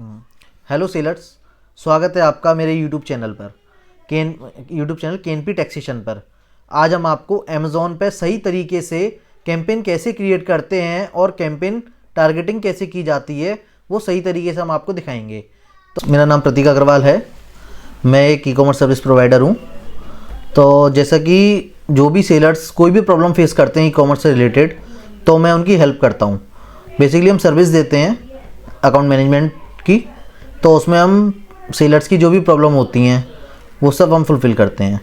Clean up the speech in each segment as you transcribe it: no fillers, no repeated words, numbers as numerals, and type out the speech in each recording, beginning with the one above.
Hello sellers, स्वागत है आपका मेरे यूट्यूब चैनल पर केएनपी टैक्सेशन पर। आज हम आपको अमेज़ॉन पे सही तरीके से कैंपेन कैसे क्रिएट करते हैं और कैंपेन टारगेटिंग कैसे की जाती है वो सही तरीके से हम आपको दिखाएंगे। तो मेरा नाम प्रतीक अग्रवाल है, मैं एक ई कॉमर्स सर्विस प्रोवाइडर हूँ। तो जैसा कि जो भी सेलर्स कोई भी प्रॉब्लम फेस करते हैं ई कॉमर्स से रिलेटेड, तो मैं उनकी हेल्प करता हूँ। बेसिकली हम सर्विस देते हैं अकाउंट मैनेजमेंट की, तो उसमें हम सेलर्स की जो भी प्रॉब्लम होती हैं वो सब हम फुलफ़िल करते हैं।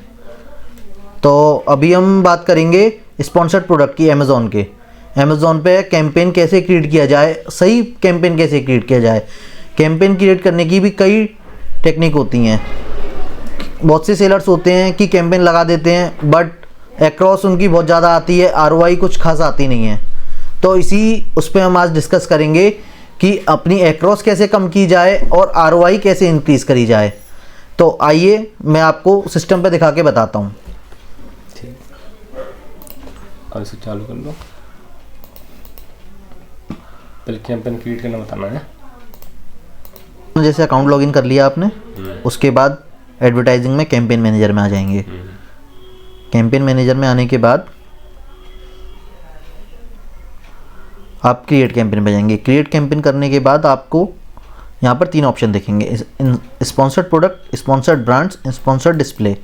तो अभी हम बात करेंगे स्पॉन्सर्ड प्रोडक्ट की। अमेज़ॉन पे कैंपेन कैसे क्रिएट किया जाए, सही कैंपेन कैसे क्रिएट किया जाए। कैंपेन क्रिएट करने की भी कई टेक्निक होती हैं। बहुत से सेलर्स होते हैं कि कैंपेन लगा देते हैं बट एक्रॉस उनकी बहुत ज़्यादा आती है, आरओआई कुछ खास आती नहीं है। तो उस पर हम आज डिस्कस करेंगे कि अपनी एक्रॉस कैसे कम की जाए और आरओआई कैसे इंक्रीज़ करी जाए। तो आइए मैं आपको सिस्टम पे दिखा के बताता हूँ। ठीक, और इसे चालू कर लो। पहले कैंपेन क्रिएट करना बताना है। जैसे अकाउंट लॉगिन कर लिया आपने, उसके बाद एडवर्टाइजिंग में कैंपेन मैनेजर में आ जाएंगे। कैंपेन मैनेजर में आने के बाद आप क्रिएट कैंपेन पे जाएंगे। क्रिएट कैंपेन करने के बाद आपको यहाँ पर 3 ऑप्शन दिखेंगे: sponsored product, sponsored brands, sponsored display.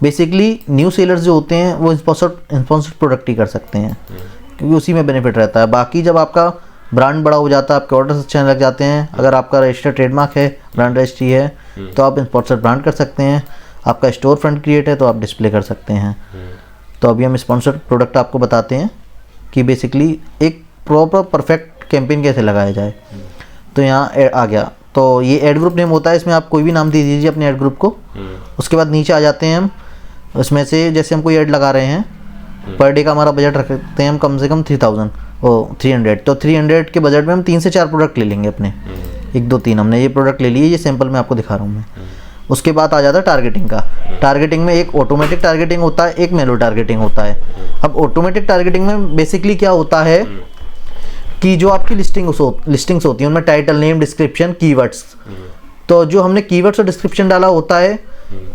Basically new sellers जो होते हैं वो स्पॉन्सर्ड प्रोडक्ट ही कर सकते हैं क्योंकि उसी में बेनिफिट रहता है। बाकी जब आपका ब्रांड बड़ा हो जाता है, आपके ऑर्डर अच्छे लग जाते हैं, अगर आपका रजिस्टर्ड ट्रेडमार्क है, ब्रांड रजिस्ट्री है, तो आप स्पॉन्सर्ड ब्रांड कर सकते हैं। आपका स्टोर फ्रंट क्रिएट है तो आप डिस्प्ले कर सकते हैं। तो अभी हम स्पॉन्सर्ड प्रोडक्ट आपको बताते हैं कि बेसिकली एक प्रॉपर परफेक्ट कैंपेन कैसे लगाया जाए। तो यहाँ आ गया, तो ये ऐड ग्रुप नेम होता है, इसमें आप कोई भी नाम दे दीजिए अपने ऐड ग्रुप को। उसके बाद नीचे आ जाते हैं हम, उसमें से जैसे हम कोई ऐड लगा रहे हैं, पर डे का हमारा बजट रखते हैं हम कम से कम 300। तो 300 के बजट में हम 3 से 4 प्रोडक्ट ले लेंगे अपने। 1 2 3 हमने ये प्रोडक्ट ले लिए, ये सैंपल में आपको दिखा रहा हूँ मैं। उसके बाद आ जाता है टारगेटिंग का। टारगेटिंग में एक ऑटोमेटिक टारगेटिंग होता है, एक मैनुअल टारगेटिंग होता है। अब ऑटोमेटिक टारगेटिंग में बेसिकली क्या होता है कि जो आपकी लिस्टिंग्स होती हैं उनमें टाइटल, नेम, डिस्क्रिप्शन, कीवर्ड्स, तो जो हमने कीवर्ड्स और डिस्क्रिप्शन डाला होता है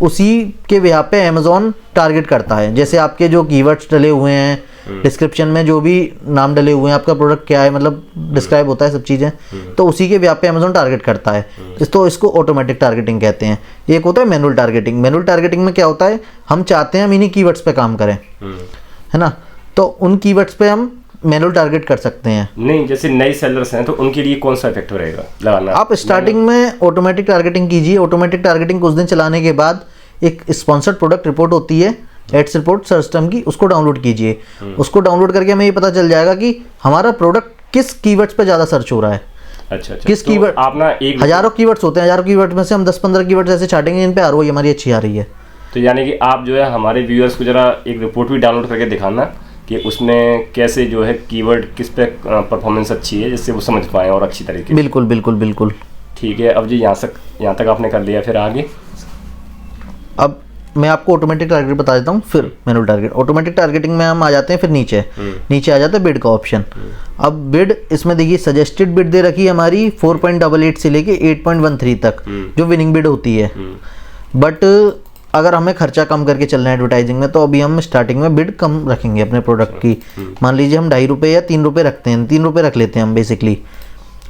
उसी के बिहाफ पे अमेज़ॉन टारगेट करता है। जैसे आपके जो कीवर्ड्स डले हुए हैं, डिस्क्रिप्शन में जो भी नाम डले हुए हैं, आपका प्रोडक्ट क्या है, मतलब डिस्क्राइब होता है सब चीज़ें, तो उसी के बिहाफ पे अमेज़ॉन टारगेट करता है। तो इसको ऑटोमेटिक टारगेटिंग कहते हैं। एक होता है मैनुअल टारगेटिंग। मैनुअल टारगेटिंग में क्या होता है, हम चाहते हैं हम इन्हीं कीवर्ड्स पे काम करें, है ना, तो उन कीवर्ड्स पे हम मैनुअल टारगेट कर सकते हैं। नहीं, जैसे नए सेलर्स हैं तो उनके लिए कौन सा इफेक्टिव रहेगा लगाना? आप स्टार्टिंग में ऑटोमेटिक टारगेटिंग कीजिए। ऑटोमेटिक टारगेटिंग कुछ दिन चलाने के बाद एक स्पॉन्सर्ड प्रोडक्ट रिपोर्ट होती है, एड्स रिपोर्ट सिस्टम की, उसको डाउनलोड कीजिए। उसको डाउनलोड करके हमें ये पता चल जाएगा कि हमारा प्रोडक्ट किस कीवर्ड्स पे ज़्यादा सर्च हो रहा है। अच्छा, किस तो कीवर्ड, आप ना एक हज़ारों कीवर्ड्स होते हैं, हज़ारों कीवर्ड में से हम 10-15 कीवर्ड्स ऐसे छाटेंगे जिन पे आरओआई हमारी अच्छी आ रही है। तो यानी कि आप जो है हमारे व्यूअर्स को जरा एक रिपोर्ट भी डाउनलोड करके दिखाना कि उसमें कैसे जो है कीवर्ड किस पे परफॉर्मेंस अच्छी है, जिससे वो समझ पाएँ और अच्छी तरीके से। बिल्कुल बिल्कुल बिल्कुल। ठीक है, अब जी यहाँ तक आपने कर लिया, फिर आगे अब मैं आपको ऑटोमेटिक टारगेट बता देता हूँ, फिर मैनुअल टारगेट। ऑटोमेटिक टारगेटिंग में हम आ जाते हैं, फिर नीचे आ जाता है बिड का ऑप्शन। अब बिड, इसमें देखिए सजेस्टेड बिड दे रखी है हमारी 4.88 से लेके 8.13 तक जो विनिंग बिड होती है। बट अगर हमें खर्चा कम करके चलना है एडवर्टाइजिंग में, तो अभी हम स्टार्टिंग में बिड कम रखेंगे अपने प्रोडक्ट की। मान लीजिए हम 2.5 रुपये या 3 रुपये रखते हैं, 3 रुपये रख लेते हैं हम। बेसिकली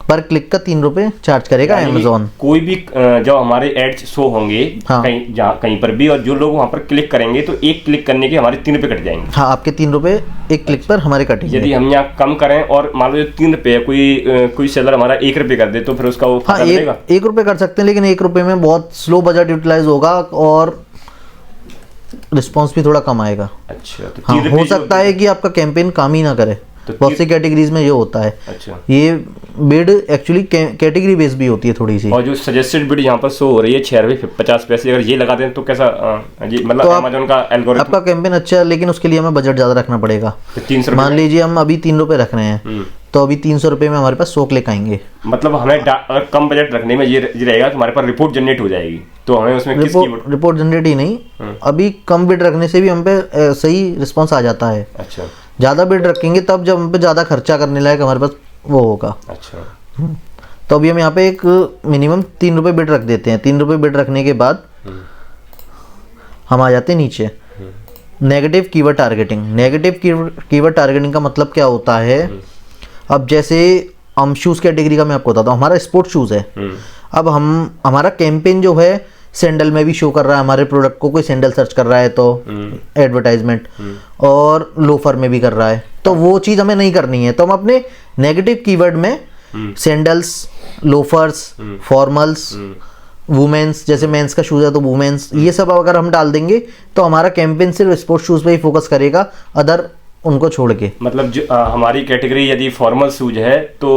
पर क्लिक का 3 रुपये चार्ज करेगा अमेज़ॉन। कोई भी जब हमारे एड्स शो होंगे कहीं पर भी, और जो लोग वहाँ पर क्लिक करेंगे तो एक क्लिक करने के हमारे 3 रुपये कट जाएंगे। हाँ, आपके 3 रुपये एक क्लिक पर हमारे कटेंगे। यदि हम यहाँ कम करें और मान लो 3 रुपये, कोई सेलर हमारा 1 रुपये कर दे, तो फिर उसका वो फायदा मिलेगा। 1 रुपये कर सकते हैं, लेकिन 1 रुपये में बहुत स्लो बजट यूटिलाइज होगा और रिस्पॉन्स भी थोड़ा कम आएगा। अच्छा, तो हाँ, हो सकता है कि आपका कैंपेन काम ही ना करे। तो बहुत सी कैटेगरीज में ये होता है। अच्छा, ये बिड एक्चुअली कैटेगरी बेस भी होती है थोड़ी सी। और जो सजेस्टेड बिड यहाँ पर शो हो रही है 6 रुपये 50 पैसे, अगर ये लगा दें तो कैसा जी, मतलब तो अमेज़न का एल्गोरिथम। आपका कैंपेन अच्छा है, लेकिन उसके लिए हमें बजट ज़्यादा रखना पड़ेगा। तो 300 मान लीजिए हम अभी 3 रुपये रख रहे हैं, तो अभी 300 रुपये में हमारे पास 100 क्लिक आएंगे। मतलब हमें अगर कम बजट रखने में ये रहेगा कि हमारे पास रिपोर्ट जनरेट हो जाएगी, तो हमें उसमें रिपोर्ट जनरेट ही नहीं, अभी कम बिड रखने से भी हम पे सही रिस्पॉन्स आ जाता है। अच्छा, ज़्यादा बिड रखेंगे तब जब हम पे ज़्यादा खर्चा करने लायक हमारे पास वो होगा। अच्छा, तो अभी हम यहाँ पे एक मिनिमम 3 रुपये बिड रख देते हैं। 3 रुपये बिड रखने के बाद हम आ जाते हैं नीचे negative keyword targeting. Negative keyword targeting का मतलब क्या होता है, अब जैसे हम शूज़ कैटेगरी का मैं आपको बताता हूँ, हमारा स्पोर्ट शूज़ है। अब हमारा कैंपेन जो है सैंडल में भी शो कर रहा है हमारे प्रोडक्ट को, कोई सैंडल सर्च कर रहा है तो एडवर्टाइजमेंट, और लोफर में भी कर रहा है, तो वो चीज़ हमें नहीं करनी है। तो हम अपने नेगेटिव कीवर्ड में सैंडल्स, लोफर्स, फॉर्मल्स, वुमेन्स, जैसे मेंस का शूज़ है तो वुमेन्स, ये सब अगर हम डाल देंगे तो हमारा कैंपेन सिर्फ स्पोर्ट्स शूज़ पे ही फोकस करेगा, अदर उनको छोड़ के। मतलब जो हमारी कैटेगरी यदि फॉर्मल शूज है तो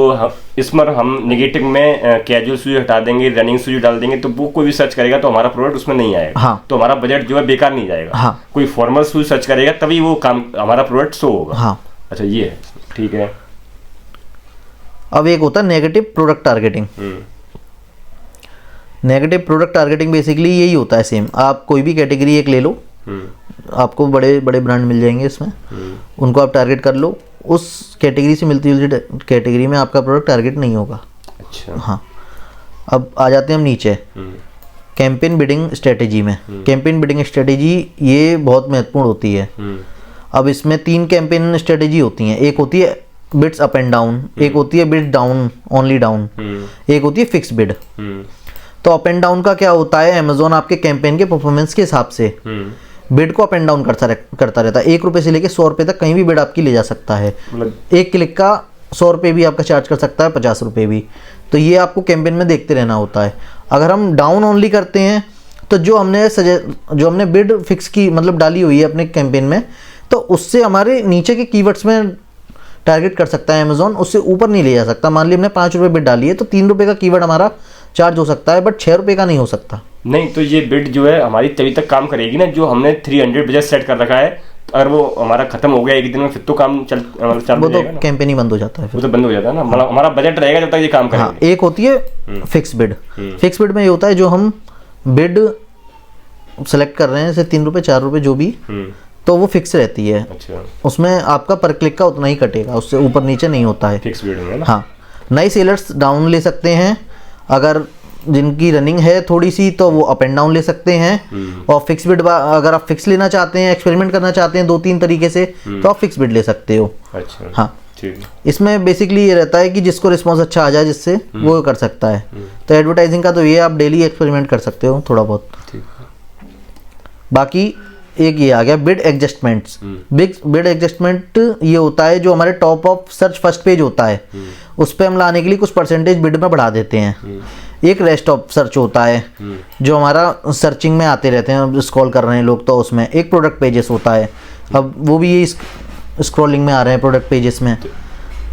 इसमें हम नेगेटिव में कैजुअल शूज हटा देंगे, रनिंग शूज डाल देंगे, तो वो कोई भी सर्च करेगा तो हमारा प्रोडक्ट उसमें नहीं आएगा। हाँ। तो हमारा बजट जो है बेकार नहीं जाएगा। हाँ। कोई फॉर्मल शूज सर्च करेगा तभी वो काम हमारा प्रोडक्ट शो होगा। हाँ। अच्छा, ये है, ठीक है। अब एक होता है negative product targeting. Negative product targeting basically यही होता है, सेम आप कोई भी कैटेगरी एक ले लो, आपको बड़े बड़े ब्रांड मिल जाएंगे इसमें, उनको आप टारगेट कर लो, उस कैटेगरी से मिलती जुलती कैटेगरी में आपका प्रोडक्ट टारगेट नहीं होगा। अच्छा। हाँ। अब आ जाते हैं हम नीचे कैंपेन बिडिंग स्ट्रेटेजी में। कैंपेन बिडिंग स्ट्रेटेजी ये बहुत महत्वपूर्ण होती है। अब इसमें 3 कैंपेन स्ट्रेटेजी होती हैं। एक होती है बिड्स अप एंड डाउन, एक होती है बिड डाउन ओनली डाउन, एक होती है फिक्स बिड। तो अप एंड डाउन का क्या होता है, अमेजोन आपके कैंपेन के परफॉर्मेंस के हिसाब से बिड को अप एंड डाउन करता रहता है। 1 रुपये से लेकर 100 रुपये तक कहीं भी बिड आपकी ले जा सकता है। एक क्लिक का 100 रुपये भी आपका चार्ज कर सकता है, 50 रुपये भी। तो ये आपको कैंपेन में देखते रहना होता है। अगर हम डाउन ओनली करते हैं तो जो हमने बिड फिक्स की मतलब डाली हुई है अपने कैंपेन में, तो उससे हमारे नीचे के कीवर्ड्स में टारगेट कर सकता है अमेजोन, उससे ऊपर नहीं ले जा सकता। मान ली हमने 5 रुपये बिड डाली है तो 3 रुपये का कीवर्ड हमारा चार्ज हो सकता है, बट 6 रुपये का नहीं हो सकता। नहीं, तो ये बिड जो है हमारी तभी तक काम करेगी ना जो हमने 300 बजट सेट कर रखा है। अगर वो हमारा खत्म हो गया एक दिन में, फिर तो काम चालू वो तो कैंपेन ही बंद हो जाता है, वो तो बंद हो जाता है ना। मतलब हमारा बजट रहेगा जब तक ये काम करेगा। हाँ, एक होती है फिक्स बिड। फिक्स बिड में ये होता है जो हम बिड सेलेक्ट कर रहे हैं, जैसे 3 रुपये 4 रुपये जो भी, तो वो फिक्स रहती है। अच्छा। उसमें आपका पर क्लिक का उतना ही कटेगा, उससे ऊपर नीचे नहीं होता है। फिक्स बिड में ना। हाँ। नए सेलर्स डाउन ले सकते हैं, अगर जिनकी रनिंग है थोड़ी सी तो वो अप एंड डाउन ले सकते हैं। और फिक्स बिड अगर आप फिक्स लेना चाहते हैं, एक्सपेरिमेंट करना चाहते हैं 2-3 तरीके से, तो आप फिक्स बिड ले सकते हो। अच्छा। हाँ। ठीक है। इसमें बेसिकली ये रहता है कि जिसको रिस्पॉन्स अच्छा आ जाए जिससे वो कर सकता है। तो एडवर्टाइजिंग का तो ये आप डेली एक्सपेरिमेंट कर सकते हो थोड़ा बहुत। बाकी एक ये आ गया बिड एडजस्टमेंट्स। बिड एडजस्टमेंट ये होता है जो हमारे top of search first page होता है, उस पर हम लाने के लिए कुछ परसेंटेज बिड में बढ़ा देते हैं। एक रेस्ट ऑफ सर्च होता है जो हमारा सर्चिंग में आते रहते हैं, स्क्रॉल कर रहे हैं लोग, तो उसमें एक प्रोडक्ट पेजेस होता है। अब वो भी ये स्क्रॉलिंग में आ रहे हैं प्रोडक्ट पेजेस में,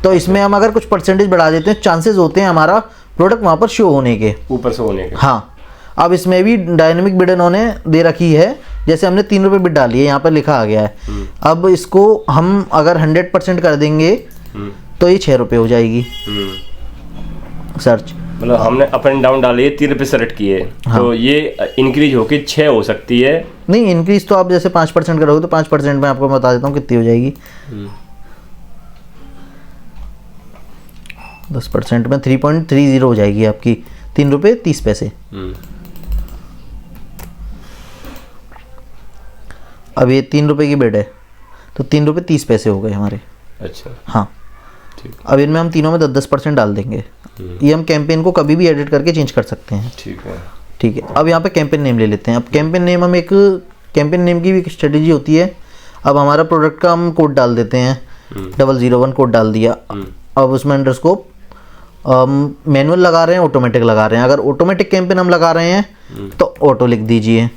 तो इसमें हम अगर कुछ परसेंटेज बढ़ा देते हैं, चांसेस होते हैं हमारा प्रोडक्ट वहाँ पर शो होने के, ऊपर से होने के। हाँ। अब इसमें भी डायनेमिक बिड इन्होंने दे रखी है, जैसे हमने 3 रुपये बिड डाली है, यहाँ पर लिखा आ गया है। अब इसको हम अगर 100% कर देंगे तो ये 6 रुपये हो जाएगी सर्च। मतलब हमने अप एंड डाउन डाली है, 3 रुपये सेलेक्ट किए, हाँ। तो ये इंक्रीज होके 6 हो सकती है। नहीं, इंक्रीज तो आप जैसे 5% करोगे तो 5% में आपको बता देता हूँ कितनी हो जाएगी। 10% में 3.30 हो जाएगी आपकी, 3 रुपये 30 पैसे। अब ये 3 रुपये की बिड है तो 3 रुपये 30 पैसे हो गए हमारे। अच्छा। हाँ। ठीक। अब इनमें हम तीनों में 10% डाल देंगे। ये हम कैंपेन को कभी भी एडिट करके चेंज कर सकते हैं। ठीक है। ठीक है। अब यहाँ पे कैंपेन नेम ले लेते हैं। अब कैंपेन नेम हम एक कैंपेन नेम की भी एक स्ट्रेटेजी होती है। अब हमारा प्रोडक्ट का हम कोड डाल देते हैं, 001 कोड डाल दिया। अब उसमें अंडरस्कोप मैनुअल लगा रहे हैं, ऑटोमेटिक लगा रहे हैं। अगर ऑटोमेटिक कैंपेन हम लगा रहे हैं तो ऑटो लिख दीजिए,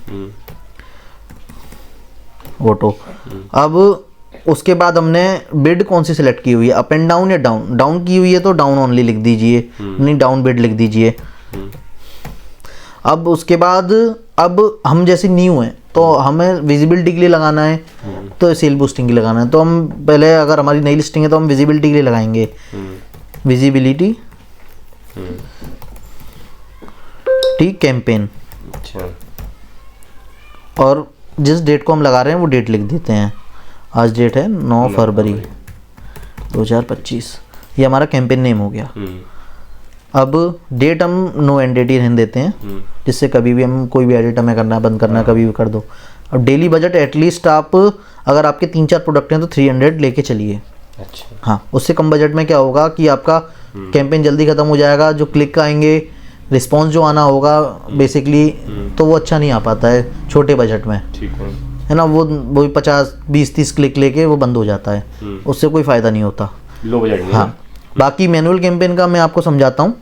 ऑटो। अब उसके बाद हमने बिड कौन सी सिलेक्ट की हुई है, अप एंड डाउन या डाउन। डाउन की हुई है तो डाउन ओनली लिख दीजिए, नहीं डाउन बिड लिख दीजिए। अब उसके बाद अब हम जैसे न्यू हैं तो हमें विजिबिलिटी के लिए लगाना है, तो सेल बूस्टिंग के लिए लगाना है। तो हम पहले अगर हमारी नई लिस्टिंग है तो हम विजिबिलिटी के लिए लगाएंगे, विजिबिलिटी ठीक कैंपेन। अच्छा। और जिस डेट को हम लगा रहे हैं वो डेट लिख देते हैं। आज डेट है 9 फरवरी 2025। ये हमारा कैंपेन नेम हो गया। अब डेट हम नो एंड डेट ही रहने देते हैं, जिससे कभी भी हम कोई भी एडिट हमें करना है, बंद करना है, कभी भी कर दो। अब डेली बजट एटलीस्ट आप अगर आपके 3-4 प्रोडक्ट हैं तो 300 लेके चलिए। अच्छा। हाँ, उससे कम बजट में क्या होगा कि आपका कैंपेन जल्दी ख़त्म हो जाएगा, जो क्लिक आएंगे, रिस्पॉन्स जो आना होगा बेसिकली, तो वो अच्छा नहीं आ पाता है छोटे बजट में, ठीक है ना। वो 50-20-30 क्लिक लेके वो बंद हो जाता है, उससे कोई फ़ायदा नहीं होता लो बजट में। हाँ, बाकी मैनुअल कैंपेन का मैं आपको समझाता हूँ,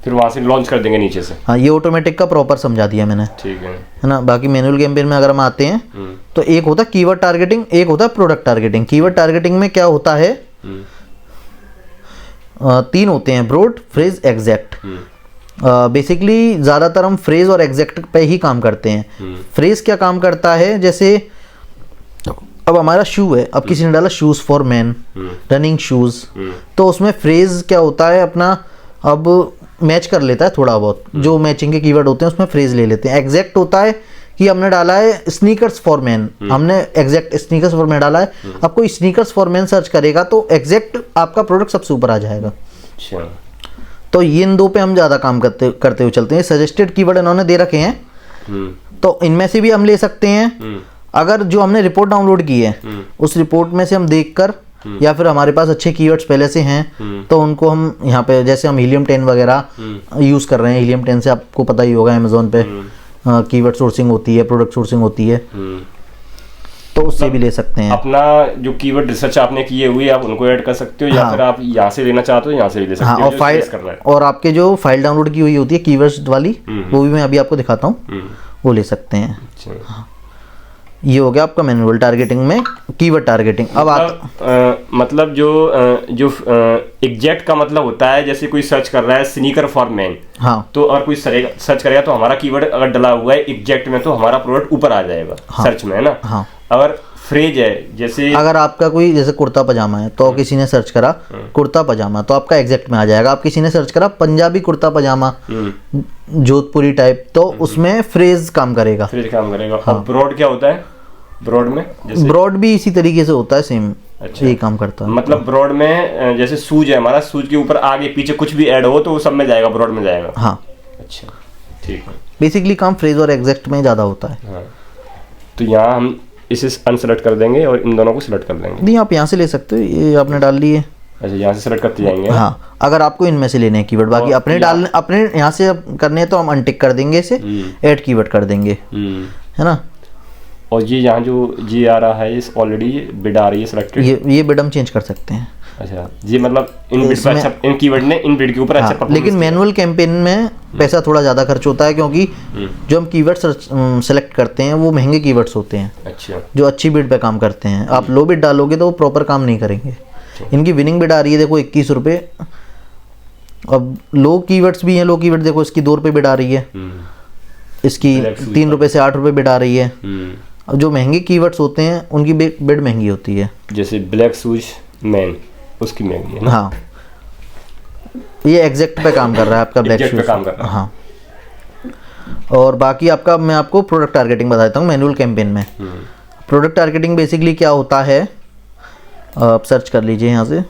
फिर वहाँ से लॉन्च कर देंगे नीचे से। हाँ, ये ऑटोमेटिक का प्रॉपर समझा दिया मैंने, ठीक है ना। बाकी मैनुअल कैंपेन में अगर हम आते हैं तो एक होता है कीवर्ड टारगेटिंग, एक होता है प्रोडक्ट टारगेटिंग। कीवर्ड टारगेटिंग में क्या होता है, 3 होते हैं, ब्रॉड, फ्रेज, एग्जैक्ट। बेसिकली ज़्यादातर हम फ्रेज और एग्जैक्ट पे ही काम करते हैं। फ्रेज क्या काम करता है, जैसे अब हमारा शू है, अब किसी ने डाला shoes for man, running shoes, तो उसमें फ्रेज क्या होता है अपना, अब मैच कर लेता है थोड़ा बहुत, जो मैचिंग के कीवर्ड होते हैं उसमें फ्रेज ले लेते हैं। एग्जैक्ट होता है कि हमने डाला है स्नीकर्स फॉर मैन, हमने एग्जैक्ट स्नीकर्स फॉर मैन डाला है, अब कोई स्नीकर्स फॉर मैन सर्च करेगा तो एग्जैक्ट आपका प्रोडक्ट सबसे ऊपर आ जाएगा। अच्छा। तो ये इन 2 पे हम ज़्यादा काम करते हुए चलते हैं। सजेस्टेड कीवर्ड इन्होंने दे रखे हैं, तो इनमें से भी हम ले सकते हैं। अगर जो हमने रिपोर्ट डाउनलोड की है उस रिपोर्ट में से हम देखकर, या फिर हमारे पास अच्छे कीवर्ड्स पहले से हैं तो उनको हम यहाँ पे, जैसे हम हीलियम 10 वगैरह यूज़ कर रहे हैं, हीलियम 10 से आपको पता ही होगा अमेज़ोन पे कीवर्ड सोर्सिंग होती है, प्रोडक्ट सोर्सिंग होती है, तो उससे भी ले सकते हैं। अपना जो कीवर्ड रिसर्च आपने किए हुए आप उनको ऐड कर सकते हो, या फिर आप यहाँ से लेना चाहते हो यहाँ से भी ले सकते हाँ, हो। और फाइल कर रहा है। और आपके जो फाइल डाउनलोड की हुई होती है कीवर्ड्स वाली, वो भी मैं अभी आपको दिखाता हूँ, वो ले सकते हैं। अच्छा। ये हो गया आपका मैनुअल टारगेटिंग में कीवर्ड टारगेटिंग। अब मतलब जो एग्जैक्ट का मतलब होता है, जैसे कोई सर्च कर रहा है स्नीकर फॉर मैन, हाँ, तो अगर कोई सर्च करेगा तो हमारा कीवर्ड अगर डला हुआ है एग्जैक्ट में तो हमारा प्रोडक्ट ऊपर आ जाएगा सर्च में, है ना। हाँ, अगर फ्रेज है, जैसे अगर आपका कोई जैसे कुर्ता पजामा है तो किसी ने सर्च करा कुर्ता पजामा तो आपका एग्जैक्ट में आ जाएगा। आप किसी ने सर्च करा पंजाबी कुर्ता पजामा जोधपुरी टाइप, तो उसमें फ्रेज काम करेगा। और ब्रॉड क्या होता है, ब्रॉड में जैसे ब्रॉड भी इसी तरीके से होता है, सेम अच्छा, यही काम करता है। मतलब ब्रॉड में जैसे सूज है हमारा, सूज के ऊपर आगे पीछे कुछ भी ऐड हो तो वो सब में जाएगा, ब्रॉड में जाएगा। हाँ, अच्छा, ठीक है। बेसिकली काम फ्रेज और एग्जैक्ट में ज़्यादा होता है। हाँ, तो यहाँ हम इसे अनसेलेक्ट कर देंगे और इन दोनों को सिलेक्ट कर देंगे। नहीं, आप यहाँ से ले सकते हो, ये आपने डाल लिए। अच्छा, यहाँ से सेलेक्ट करते जाएंगे। हाँ, अगर आपको इनमें से लेने हैं कीवर्ड, बाकी अपने डालने, अपने यहाँ से करने हैं तो हम अनटिक कर देंगे इसे, ऐड कीवर्ड कर देंगे, है ना। और ये यहाँ जो जी आ रहा है, इस ऑलरेडी बिड आ रही है सिलेक्टेड, ये बिड हम चेंज कर सकते हैं। अच्छा, ये मतलब इन बिड पे अच्छा, इन कीवर्ड ने इन बिड के ऊपर अच्छा परफॉर्मेंस। लेकिन मैनुअल कैंपेन में पैसा थोड़ा ज़्यादा खर्च होता है, क्योंकि जो हम कीवर्ड्स सेलेक्ट करते हैं वो महंगे कीवर्ड्स होते हैं। अच्छा, जो अच्छी बिड पे काम करते हैं। आप लो बिड डालोगे तो वो प्रॉपर काम नहीं करेंगे। इनकी विनिंग बिड आ रही है देखो 21 रुपये। अब लो कीवर्ड्स भी हैं, लो कीवर्ड देखो इसकी 2 रुपये बिड आ रही है, इसकी 3 रुपये से 8 रुपये बिड आ रही है। अब जो महंगे कीवर्ड्स होते हैं उनकी बिड महंगी होती है, जैसे ब्लैक शूज मैन, उसकी महंगी है ना। हाँ, ये एग्जैक्ट पे काम कर रहा है आपका ब्लैक शूज पे काम कर रहा है। हाँ, और बाकी आपका मैं आपको प्रोडक्ट टारगेटिंग बताता हूँ मैनुअल कैंपेन में। प्रोडक्ट टारगेटिंग बेसिकली क्या होता है, आप सर्च कर लीजिए यहाँ से।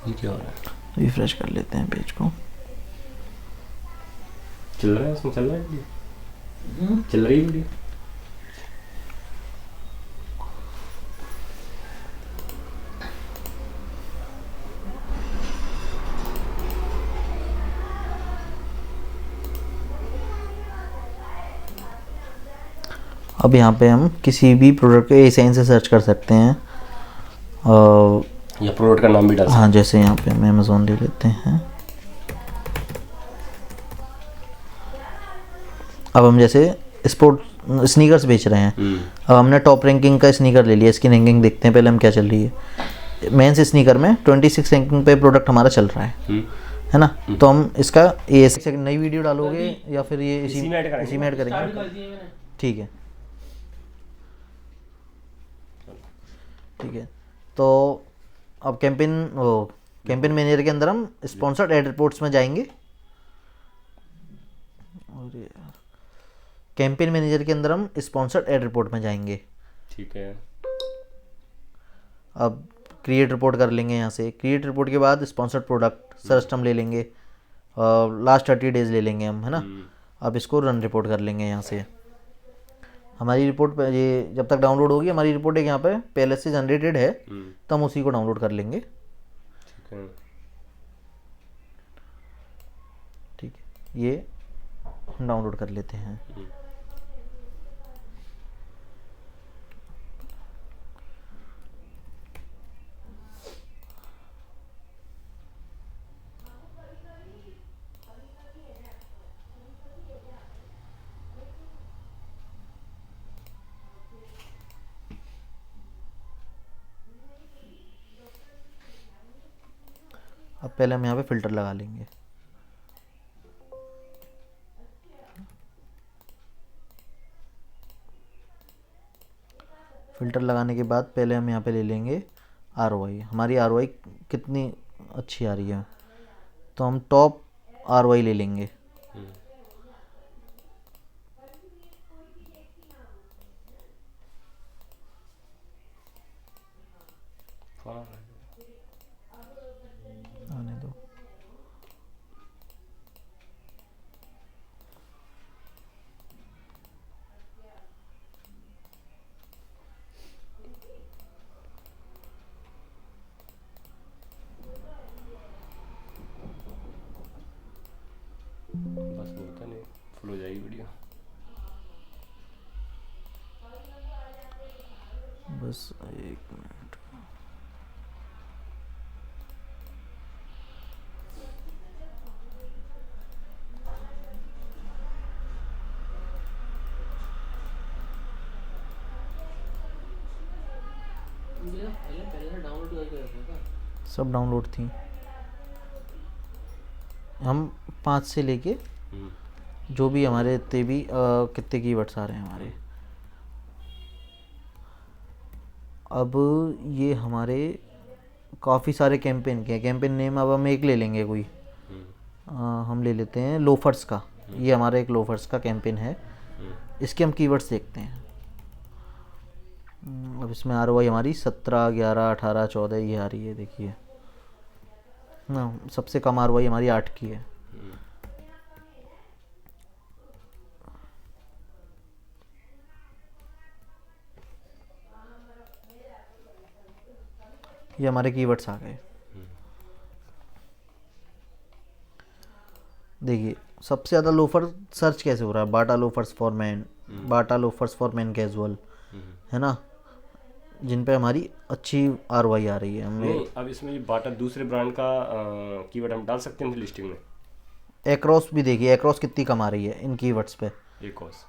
ये क्या हो रहा है, रिफ्रेश कर लेते हैं पेज को। चल रहा है, इसमें चल रहा है, चल रही है वीडियो। अब यहाँ पे हम किसी भी प्रोडक्ट के एसाइन से सर्च कर सकते हैं, या प्रोडक्ट का नाम भी डाल सकते हैं। हाँ, जैसे यहाँ पे हम अमेज़ॉन ले लेते हैं। अब हम जैसे स्पोर्ट स्नीकर्स बेच रहे हैं, अब हमने टॉप रैंकिंग का स्नीकर ले लिया, इसकी रैंकिंग देखते हैं पहले हम क्या चल रही है। मेंस स्नीकर में 26 रैंकिंग पे प्रोडक्ट हमारा चल रहा है ना। तो हम इसका ये नई वीडियो डालोगे या फिर ये इसी में ऐड करेंगे, ठीक है। ठीक है, तो अब कैंपेन कैंपेन मैनेजर के अंदर हम स्पॉन्सर्ड एड रिपोर्ट्स में जाएंगे, और कैंपेन मैनेजर के अंदर हम स्पॉन्सर्ड एड रिपोर्ट में जाएंगे। ठीक है। अब क्रिएट रिपोर्ट कर लेंगे यहाँ से। क्रिएट रिपोर्ट के बाद स्पॉन्सर्ड प्रोडक्ट सर्च टर्म ले लेंगे, लास्ट 30 डेज ले लेंगे हम, है ना। अब इसको रन रिपोर्ट कर लेंगे यहाँ से। हमारी रिपोर्ट पे ये जब तक डाउनलोड होगी, हमारी रिपोर्ट एक यहाँ पे पहले से जनरेटेड है, तो हम उसी को डाउनलोड कर लेंगे। ठीक है। ठीक है, ये हम डाउनलोड कर लेते हैं। अब पहले हम यहाँ पे फ़िल्टर लगा लेंगे। फ़िल्टर लगाने के बाद पहले हम यहाँ पे ले लेंगे ROI। हमारी ROI कितनी अच्छी आ रही है, तो हम टॉप ROI ले लेंगे। आने दो। बस बोलता नहीं, फुल हो जाएगी वीडियो। बस 1 मिनट। सब डाउनलोड थी। हम 5 से लेके जो भी हमारे इतने भी कितने कीवर्ड्स आ रहे हैं हमारे। अब ये हमारे काफ़ी सारे कैंपेन के हैं। कैंपेन नेम अब हम एक ले लेंगे कोई, हम ले लेते हैं लोफर्स का। ये हमारा एक लोफर्स का कैंपेन है। इसके हम कीवर्ड्स देखते हैं। अब इसमें ROI हमारी 17, 11, 18, 14 ये आ रही है, देखिए ना। सबसे कम ROI हमारी 8 की है। ये हमारे कीवर्ड्स आ गए। देखिए सबसे ज़्यादा लोफर सर्च कैसे हो रहा है, Bata loafers for man, Bata loafers for man casual, है ना, जिन पे हमारी अच्छी ROI आ रही है। हमें नहीं, अब इसमें ये बाटा दूसरे ब्रांड का कीवर्ड हम डाल सकते हैं लिस्टिंग में। एक्रोस भी देखिए, एक्रोस कितनी कम आ रही है इन कीवर्ड्स पे। एकॉस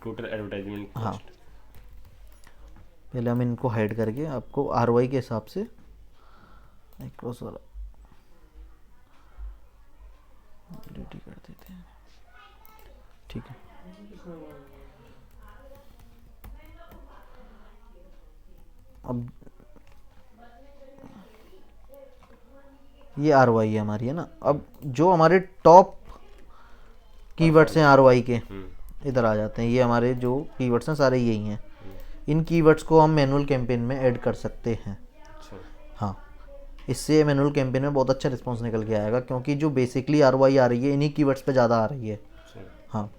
टोटल एडवर्टाइजमेंट। हाँ, पहले हम इनको हाइड करके आपको ROI के हिसाब से एक्रोस वाला डिलीट कर देते हैं। ठीक है, अब ये ROI है हमारी, है ना। अब जो हमारे टॉप कीवर्ड्स हैं ROI के, इधर आ जाते हैं। ये हमारे जो कीवर्ड्स हैं सारे यही हैं। इन कीवर्ड्स को हम मैनुअल कैंपेन में ऐड कर सकते हैं। अच्छा। हाँ, इससे मैनुअल कैंपेन में बहुत अच्छा रिस्पॉन्स निकल के आएगा, क्योंकि जो बेसिकली ROI आ रही है इन्हीं कीवर्ड्स पे ज़्यादा आ रही है। अच्छा। हाँ,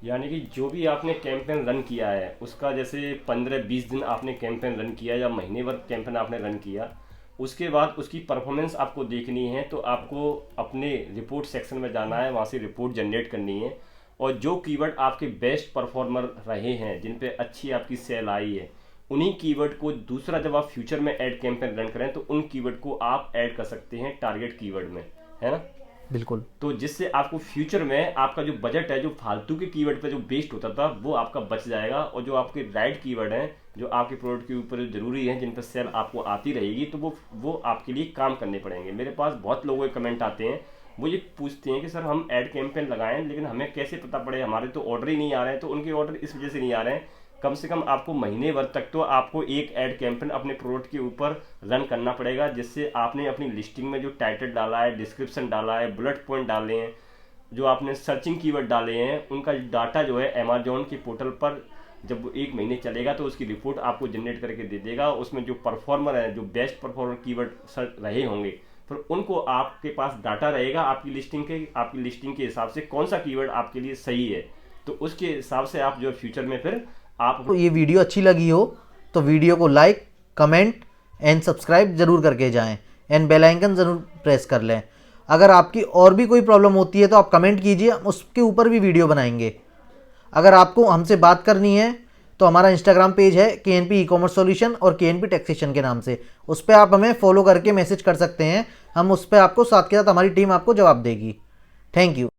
यानी कि जो भी आपने कैंपेन रन किया है उसका जैसे 15-20 दिन आपने कैंपेन रन किया या महीने भर कैंपेन आपने रन किया, उसके बाद उसकी परफॉर्मेंस आपको देखनी है, तो आपको अपने रिपोर्ट सेक्शन में जाना है, वहाँ से रिपोर्ट जनरेट करनी है, और जो कीवर्ड आपके बेस्ट परफॉर्मर रहे हैं, जिन पे अच्छी आपकी सेल आई है, उन्हीं कीवर्ड को दूसरा जब आप फ्यूचर में ऐड कैंपेन रन करें तो उन कीवर्ड को आप ऐड कर सकते हैं टारगेट कीवर्ड में, है ना। बिल्कुल। तो जिससे आपको फ्यूचर में आपका जो बजट है, जो फालतू के कीवर्ड पे जो वेस्ट होता था, वो आपका बच जाएगा, और जो आपके राइट कीवर्ड हैं, जो आपके प्रोडक्ट के ऊपर जरूरी है, जिन पर सेल आपको आती रहेगी, तो वो आपके लिए काम करने पड़ेंगे। मेरे पास बहुत लोगों के कमेंट आते हैं, वो ये पूछते हैं कि सर हम ऐड कैंपेन लगाएं, लेकिन हमें कैसे पता पड़े, हमारे तो ऑर्डर ही नहीं आ रहे हैं। तो उनके ऑर्डर इस वजह से नहीं आ रहे हैं कम से कम आपको महीने भर तक तो आपको एक ऐड कैंपेन अपने प्रोडक्ट के ऊपर रन करना पड़ेगा, जिससे आपने अपनी लिस्टिंग में जो टाइटल डाला है, डिस्क्रिप्शन डाला है, बुलेट पॉइंट डाले हैं, जो आपने सर्चिंग कीवर्ड डाले हैं, उनका डाटा जो है अमेजोन के पोर्टल पर जब 1 महीने चलेगा तो उसकी रिपोर्ट आपको जनरेट करके दे देगा। उसमें जो परफॉर्मर है, जो बेस्ट परफॉर्मर कीवर्ड रहे होंगे, फिर उनको आपके पास डाटा रहेगा आपकी लिस्टिंग के हिसाब से कौन सा कीवर्ड आपके लिए सही है, तो उसके हिसाब से आप जो फ्यूचर में फिर आप तो ये वीडियो अच्छी लगी हो तो वीडियो को लाइक, कमेंट एंड सब्सक्राइब जरूर करके जाएं एंड बेल आइकन ज़रूर प्रेस कर लें। अगर आपकी और भी कोई प्रॉब्लम होती है तो आप कमेंट कीजिए, हम उसके ऊपर भी वीडियो बनाएंगे। अगर आपको हमसे बात करनी है तो हमारा इंस्टाग्राम पेज है KNP ई-कॉमर्स सॉल्यूशन और KNP टैक्सेशन के नाम से, उस पर आप हमें फॉलो करके मैसेज कर सकते हैं। हम उस पर आपको साथ के साथ हमारी टीम आपको जवाब देगी। Thank you.